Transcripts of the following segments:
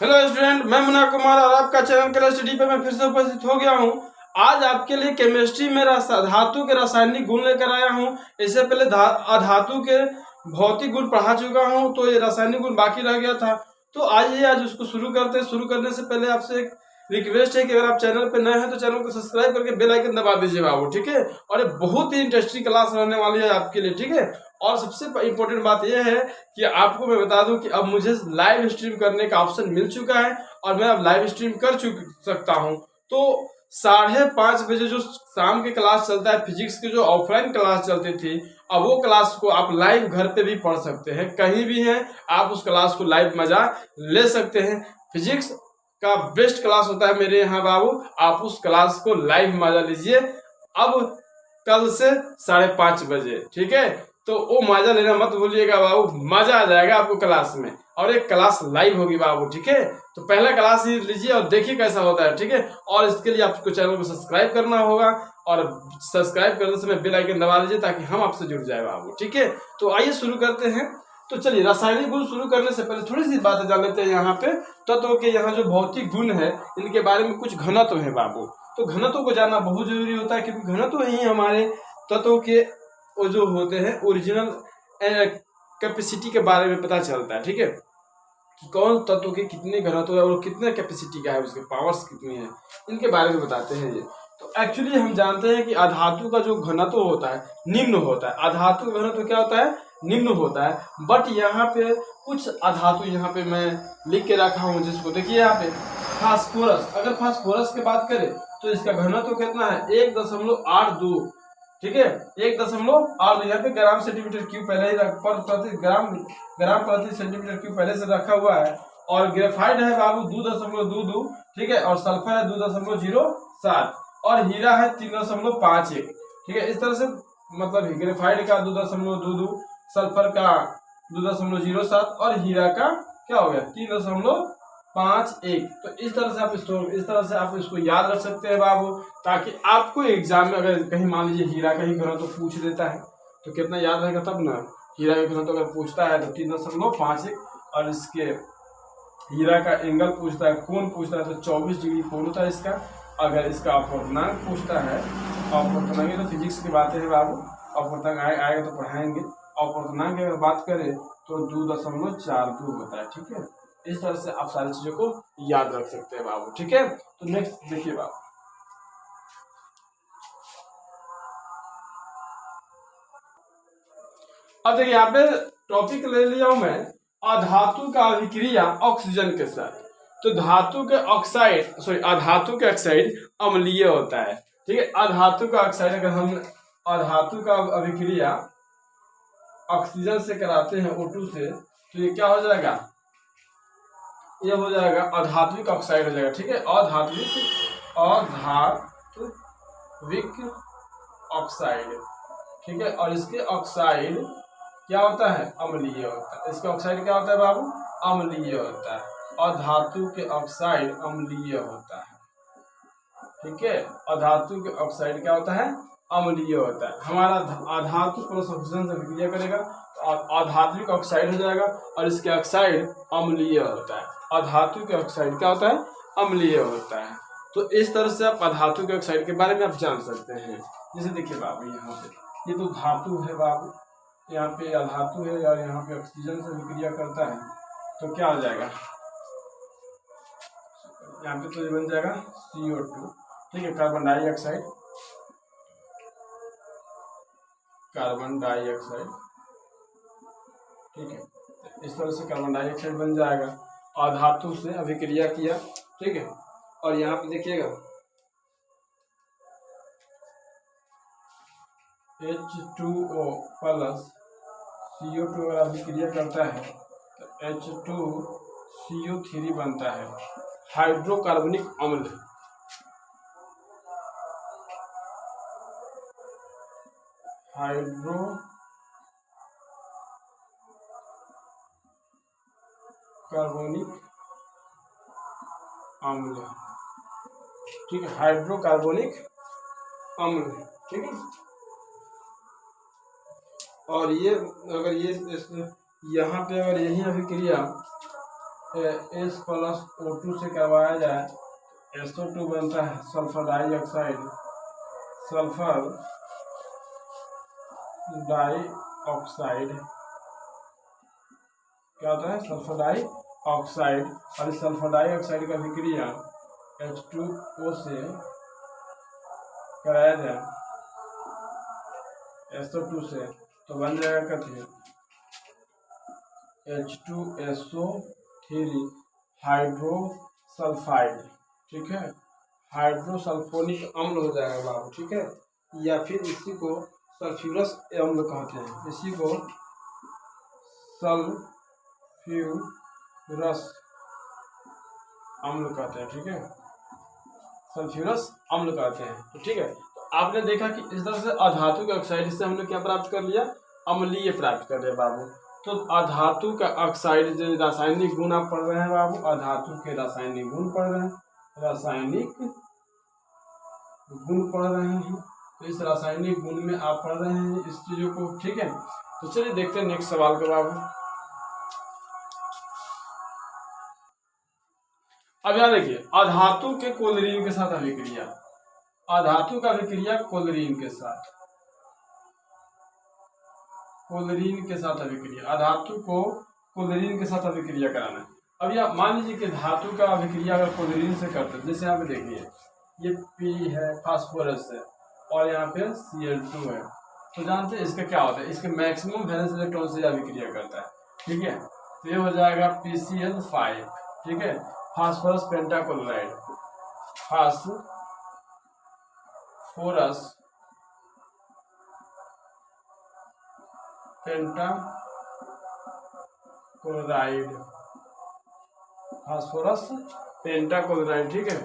Hello student, मैं मुन्ना कुमार और आपका चैनल क्लास स्टडी पे मैं फिर से उपस्थित हो गया हूँ। आज आपके लिए केमिस्ट्री में धातु के रासायनिक गुण लेकर आया हूँ। इससे पहले धातु के भौतिक गुण पढ़ा चुका हूँ, तो ये रासायनिक गुण बाकी रह गया था। तो आइए आज उसको शुरू करते हैं। शुरू करने से पहले आपसे एक रिक्वेस्ट है कि अगर आप चैनल पे नए हैं तो चैनल को सब्सक्राइब करके बेल आइकन दबा दीजिए बाबू, ठीक है। और ये बहुत ही इंटरेस्टिंग क्लास रहने वाली है आपके लिए, ठीक है। और सबसे इम्पोर्टेंट बात यह है कि आपको मैं बता दूं कि अब मुझे लाइव स्ट्रीम करने का ऑप्शन मिल चुका है और मैं अब लाइव स्ट्रीम कर सकता हूं। तो 5:30 बजे जो शाम की क्लास चलता है फिजिक्स की, जो ऑफलाइन क्लास चलती थी, अब वो क्लास को आप लाइव घर पे भी पढ़ सकते हैं। कहीं भी हैं आप उस क्लास को लाइव मजा ले सकते हैं। फिजिक्स का बेस्ट क्लास होता है मेरे यहाँ बाबू, आप उस क्लास को लाइव मजा लीजिए। अब कल से 5:30 बजे, ठीक है। तो वो मजा लेना मत भूलिएगा बाबू, मजा आ जाएगा आपको क्लास में। और एक क्लास लाइव होगी बाबू, ठीक है। तो पहला क्लास ही लीजिए और देखिए कैसा होता है, ठीक है। और इसके लिए आपको चैनल को सब्सक्राइब करना होगा और सब्सक्राइब करते समय बेल आइकन दबा लीजिए ताकि हम आपसे जुड़ जाए बाबू, ठीक है। तो आइए शुरू करते हैं। तो चलिए, रासायनिक गुण शुरू करने से पहले थोड़ी सी बातें जान लेते हैं। यहाँ पे तत्व के यहाँ जो भौतिक गुण है इनके बारे में कुछ घनत्व है बाबू। तो घनत्व को जानना बहुत जरूरी होता है, क्योंकि घनत्व ही हमारे तत्व के वो जो होते हैं ओरिजिनल कैपेसिटी के बारे में पता चलता है, ठीक है। कि कौन तत्व के कितने घनत्व है और कितने कैपेसिटी का है, उसके पावर्स कितनी है, इनके बारे में बताते हैं ये। तो एक्चुअली हम जानते हैं कि अधातु का जो घनत्व होता है निम्न होता है। अधातु का घनत्व क्या होता है? निम्न होता है। बट यहाँ पे कुछ अधातु यहाँ पे मैं लिख के रखा हूँ, जिसको देखिए यहाँ पे फास्फोरस। अगर फास्फोरस की बात करें तो इसका घनत्व कितना है? 1.82, ठीक है। 1.82 यहाँ पे ग्राम सेंटीमीटर क्यूब पहले ही प्रति ग्राम प्रति सेंटीमीटर क्यूब पहले से रखा हुआ है। और ग्रेफाइड है बाबू 2.22, ठीक है। और सल्फर है 2.07 और हीरा है 3.51, ठीक है। इस तरह से मतलब ग्रेफाइड का 2.22, सल्फर का 2.07 और हीरा का क्या हो गया 3.51। तो इस तरह से आप इसको याद रख सकते हैं बाबू, ताकि आपको एग्जाम में अगर कहीं मान लीजिए हीरा का ही घनत्व तो पूछ देता है तो कितना याद रहेगा तब ना। हीरा का घनत्व अगर पूछता है तो 3.51, और इसके हीरा का एंगल पूछता है, कोण पूछता है तो 24 डिग्री कोण होता है इसका। अगर इसका अपवर्तनांक पूछता है, अपवर्तनांक तो फिजिक्स की बातें हैं बाबू, अपवर्तनांक आएगा तो पढ़ाएंगे। अपवर्तनांक की अगर बात करें तो 2.42 होता है, ठीक है। इस तरह से आप सारी चीजों को याद रख सकते हैं बाबू, ठीक है। तो नेक्स्ट देखिए बाबू, अब देखिए यहाँ पे टॉपिक ले लिया हूं मैं, अधातु का अभिक्रिया ऑक्सीजन के साथ। तो अधातु के ऑक्साइड अम्लीय होता है, ठीक है। अधातु का ऑक्साइड अगर हम अधातु का अभिक्रिया ऑक्सीजन से कराते हैं O2 से, तो ये क्या हो जाएगा? ये हो जाएगा अधात्विक ऑक्साइड हो जाएगा, ठीक है। अधात्विक ऑक्साइड, ठीक है। और इसके ऑक्साइड क्या होता है? अम्लीय होता है। इसका ऑक्साइड क्या होता है बाबू? अम्लीय होता है। और धातु के ऑक्साइड अम्लीय होता है, ठीक है। और धातु के ऑक्साइड क्या होता है? अम्लीय होता है। हमारा अधातु प्लस ऑक्सीजन से अभिक्रिया करेगा तो अधात्विक ऑक्साइड हो जाएगा, और इसके ऑक्साइड अम्लीय होता है। अधातु के ऑक्साइड क्या होता है? अम्लीय होता है। तो इस तरह से आप अधातु के ऑक्साइड के बारे में आप जान सकते हैं। जैसे देखिए बाबू, यहाँ पे ये तो धातु है बाबू, यहाँ पे अधातु है और यहाँ पे ऑक्सीजन से विक्रिया करता है, तो क्या हो जाएगा? यहाँ पे तो ये बन जाएगा CO2, ठीक है। कार्बन डाइऑक्साइड, ठीक है। इस तरह से कार्बन डाइऑक्साइड बन जाएगा। अधातु से अभिक्रिया किया, ठीक है। और यहाँ पे देखिएगा H2O प्लस CO2 अगर अभिक्रिया करता है तो H2CO3 बनता है, हाइड्रोकार्बनिक अम्ल। हाइड्रोकार्बनिक अम्ल, ठीक है। हाइड्रोकार्बनिक अम्ल, ठीक है। और ये अगर ये यहाँ पे अगर यही अभिक्रिया SO2 से करवाया जाए, SO2 बनता है सल्फर डाइऑक्साइड, सल्फर डाइऑक्साइड क्या होता है, सल्फर डाइऑक्साइड। और इस सल्फर डाइऑक्साइड का विक्रिया H2O से कराया जाए SO2 से, तो बन जाएगा कथी H2SO3 हाइड्रोसल्फाइड, ठीक है, हाइड्रोसल्फोनिक अम्ल हो जाएगा बाबू, ठीक है। या फिर इसी को सल्फ्यूरस अम्ल कहते हैं, इसी को सल्फ्यूरस अम्ल कहते हैं, ठीक है, सल्फ्यूरस अम्ल कहते हैं। तो ठीक है, तो आपने देखा कि इस तरह से अधातु के ऑक्साइड से हमने क्या प्राप्त कर लिया, अम्लीय प्राप्त कर लिया बाबू। तो अधातु का ऑक्साइड जो रासायनिक गुण आप पढ़ रहे हैं बाबू, अधातु के रासायनिक गुण पढ़ रहे हैं, रासायनिक गुण पढ़ रहे हैं। तो इस रासायनिक गुण में आप पढ़ रहे हैं इस चीजों को, ठीक है। तो चलिए देखते हैं नेक्स्ट सवाल का बाबू। अब यहाँ देखिए, अधातु के क्लोरीन के साथ अभिक्रिया, अधातु का अभिक्रिया क्लोरीन के साथ, क्लोरीन के साथ अभिक्रिया, अधातु को क्लोरीन के साथ अभिक्रिया कराना है। अब यह मान लीजिए कि धातु का अभिक्रिया अगर क्लोरीन से करते हैं, जैसे यहाँ पे देखिए ये P है, फास्फोरस है, और यहाँ पे Cl2 है, तो जानते हैं इसका क्या होता है, इसके मैक्सिमम वैलेंस इलेक्ट्रॉन से अभिक्रिया करता है, ठीक है। तो ये हो जाएगा PCl5, ठीक है, phosphorus pentachloride, phosphorus pentachloride, phosphorus pentachloride, ठीक है।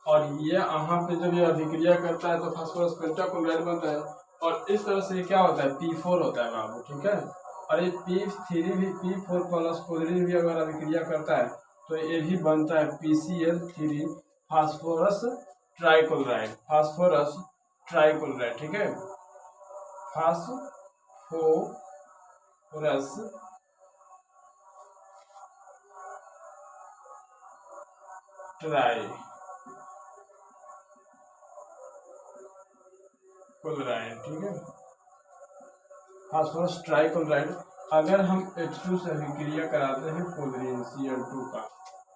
और ये यहाँ पे जब ये अभिक्रिया करता है तो फास्फोरस पेंटाक्लोराइड बनता है, और इस तरह से क्या होता है, P4 होता है बाबू, ठीक है। और ये P3 भी, P4 प्लस क्लोरीन भी अगर अभिक्रिया करता है तो ये भी बनता है PCl3 phosphorus trichloride, phosphorus trichloride, ठीक है, फास्फोरस ट्राइक्लोराइड, ठीक है, फास्फोरस ट्राइक्लोराइड। अगर हम H2 से अभिक्रिया कराते हैं क्लोरीन Cl2 का,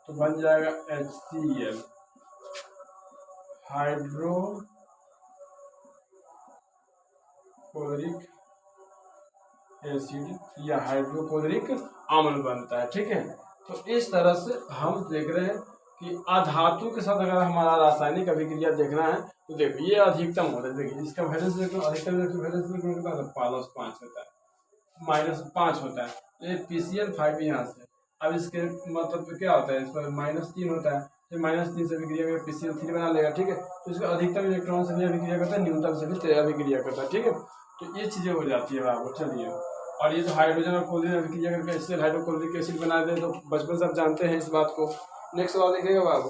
तो बन जाएगा HCl, हाइड्रोक्लोरिक एसिड या हाइड्रोक्लोरिक अम्ल बनता है, ठीक है। तो इस तरह से हम देख रहे हैं कि अधातु के साथ अगर हमारा रासायनिक अभिक्रिया देखना है तो देखो ये अधिकतम होता है, देखिए इसका वैलेंस इलेक्ट्रॉन अधिकतम वैलेंस इलेक्ट्रॉन कितना होता है, +5 होता है, -5 होता है। ये PCl5 यहाँ से, अब इसके मतलब क्या होता है, इस पर -3 होता है, तो -3 से अभिक्रिया में PCl3 बना लेगा, ठीक है। तो इसका अधिकतम इलेक्ट्रॉन से भी अभिक्रिया करता है, न्यूनतम से भी अभिक्रिया करता है, ठीक है। तो ये चीजें हो जाती है बाबू, चलिए। और ये तो हाइड्रोजन और क्लोरीन अभिक्रिया करके इससे हाइड्रोक्लोरिक एसिड बना दे, तो बचपन से आप जानते हैं इस बात को। नेक्स्ट सवाल देखिएगा बाबू।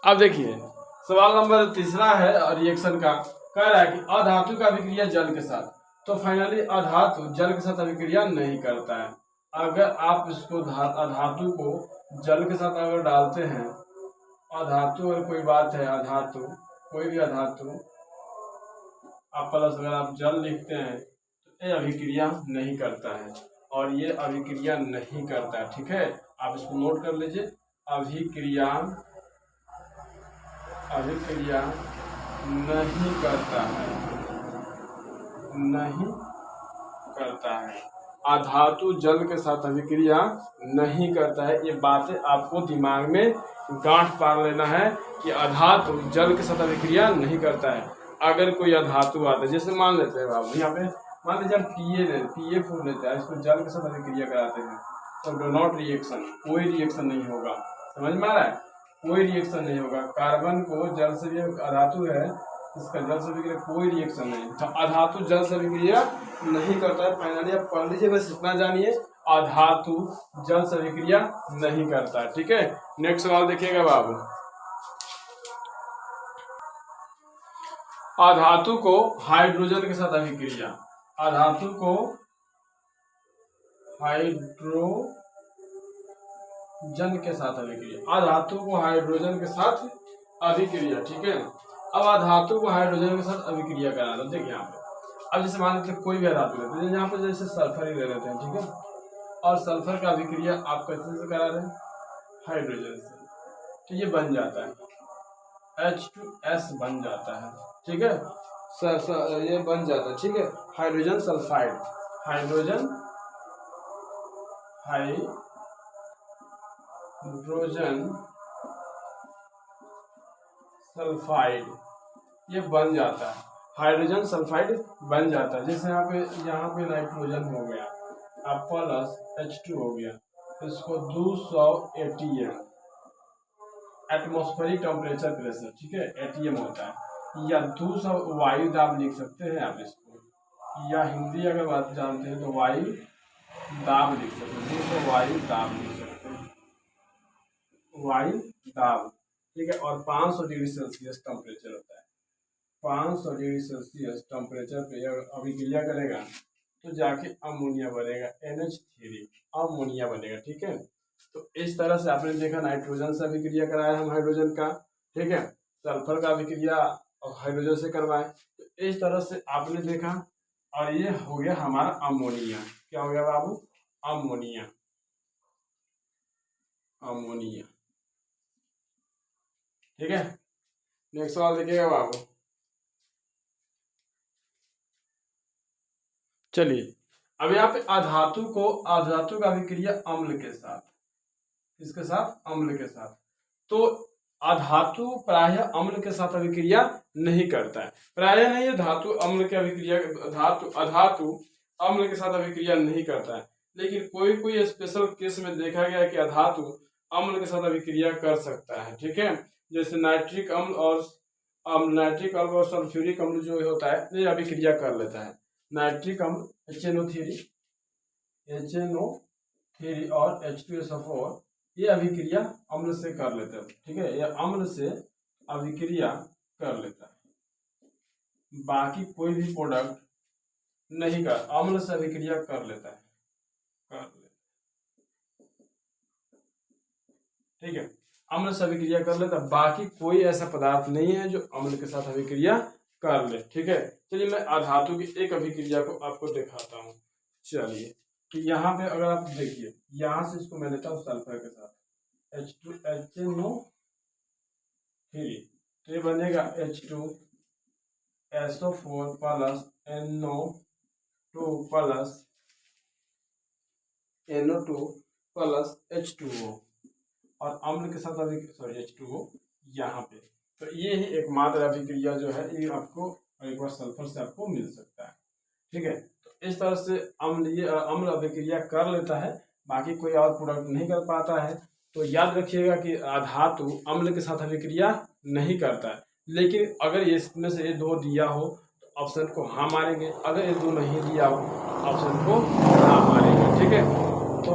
अब देखिए सवाल नंबर 3 है रिएक्शन का, कह रहा है कि अधातु का अभिक्रिया जल के साथ, तो फाइनली अधातु जल के साथ अभिक्रिया नहीं करता है। अगर आप इसको अधातु को जल के साथ अगर डालते हैं, अधातु और कोई बात है, अधातु कोई भी अधातु आप प्लस अगर आप जल लिखते हैं तो ये अभिक्रिया नहीं करता है, और ये अभिक्रिया नहीं करता है, ठीक है। आप इसको नोट कर लीजिए, अभिक्रिया नहीं करता है, नहीं करता है, अधातु जल के साथ अभिक्रिया नहीं करता है। ये बातें आपको दिमाग में गांठ पार लेना है कि अधातु जल के साथ अभिक्रिया नहीं करता है। अगर कोई अधातु आता है, जैसे मान लेते हैं बाबू यहाँ पे, मान लीजिए हम PA4 लेते हैं, इसको जल के साथ अभिक्रिया कराते हैं, तो डो नॉट रिएक्शन, कोई रिएक्शन नहीं होगा, समझ में आ रहा है, कोई रिएक्शन नहीं होगा। कार्बन को जल से भी, अधातु है इसका जल से अभिक्रिया, कोई रिएक्शन नहीं, तो अधातु जल से अभिक्रिया नहीं करता है। फाइनली आप पढ़ लीजिए, बस इतना जानिए, अधातु जल से अभिक्रिया नहीं करता है, ठीक है। नेक्स्ट सवाल देखिएगा बाबू। अधातु को हाइड्रोजन के साथ अभिक्रिया, अधातु को हाइड्रोजन के साथ अभिक्रिया, अधातु को हाइड्रोजन के साथ अभिक्रिया, ठीक है। अब अधातु को हाइड्रोजन के साथ अभिक्रिया करा दो। देखिए यहाँ पे, अब जैसे मान लेते कोई भी अधातु लेते हैं, यहाँ पे जैसे सल्फर ही ले लेते हैं, ठीक है। और सल्फर का अभिक्रिया आप कैसे से करा रहे हैं, हाइड्रोजन से, तो ये बन जाता है H2S बन जाता है, ठीक है। ये बन जाता है, ठीक है, हाइड्रोजन सल्फाइड, हाइड्रोजन सल्फाइड ये बन जाता है, हाइड्रोजन सल्फाइड बन जाता है। जैसे यहाँ पे नाइट्रोजन हो गया, अब प्लस H2 हो गया, इसको 200 ATM एटमॉस्फेरिक टेम्परेचर प्रेशर, ठीक है, ATM होता है, या 200 वायु दाब लिख सकते हैं आप इसको, या हिंदी अगर बात जानते हैं तो वायु दाब लिख सकते हैं, 200 वायु दाब लिख सकते हैं, वायु दाब, ठीक है। और 500 डिग्री सेल्सियस टेम्परेचर होता है, 500 डिग्री सेल्सियस टेम्परेचर पे अभिक्रिया करेगा तो जाके अमोनिया बनेगा, NH3 अमोनिया बनेगा, ठीक है। तो इस तरह से आपने देखा नाइट्रोजन से अभिक्रिया कराया हम हाइड्रोजन का, ठीक है, सल्फर का अभिक्रिया और हाइड्रोजन से करवाए, तो इस तरह से आपने देखा। और ये हो गया हमारा अमोनिया, क्या हो गया बाबू, अमोनिया, अमोनिया, ठीक है। नेक्स्ट सवाल देखिएगा बाबू, चलिए अब यहाँ पे अधातु का अभिक्रिया अम्ल के साथ, इसके साथ अम्ल के साथ, तो अधातु प्रायः अम्ल के साथ अभिक्रिया नहीं करता है, प्रायः नहीं है, धातु अम्ल के अभिक्रिया, अधातु अम्ल के साथ अभिक्रिया नहीं करता है, लेकिन कोई स्पेशल केस में देखा गया है कि अधातु अम्ल के साथ अभिक्रिया कर सकता है, ठीक है। जैसे नाइट्रिक अम्ल और सल्फ्यूरिक अम्ल जो होता है ये अभिक्रिया कर लेता है। नाइट्रिक अम्ल HNO3 और H2SO4 ये अभिक्रिया अम्ल से कर लेते हैं, ठीक है, ये अम्ल से अभिक्रिया कर लेता है, बाकी कोई भी प्रोडक्ट नहीं कर, अम्ल से अभिक्रिया कर लेता है, ठीक है, अम्ल से अभिक्रिया कर लेता है, बाकी कोई ऐसा पदार्थ नहीं है जो अम्ल के साथ अभिक्रिया कर ले, ठीक है। चलिए मैं अधातु की एक अभिक्रिया को आपको दिखाता हूँ। चलिए कि यहाँ पे अगर आप देखिए, यहाँ से इसको मैं लेता हूँ सल्फर के साथ HNO3, तो ये बनेगा H2SO4 plus NO2 plus H2O, और अम्ल के साथ H2O यहाँ पे, तो ये ही एकमात्र अभिक्रिया जो है ये आपको एक बार सल्फर से आपको मिल सकता है, ठीक है। तो इस तरह से अम्ल अभिक्रिया कर लेता है, बाकी कोई और प्रोडक्ट नहीं कर पाता है। तो याद रखिएगा कि अधातु अम्ल के साथ अभिक्रिया नहीं करता है, लेकिन अगर इसमें से ये दो दिया हो तो ऑप्शन को हाँ मारेंगे, अगर ये दो नहीं दिया हो ऑप्शन को हाँ मारेंगे, ठीक है। तो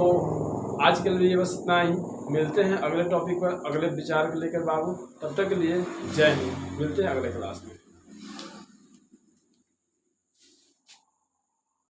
आज के लिए बस इतना ही, मिलते हैं अगले टॉपिक पर अगले विचार को लेकर बाबू, तब तक के लिए जय हिंद, मिलते हैं अगले क्लास में।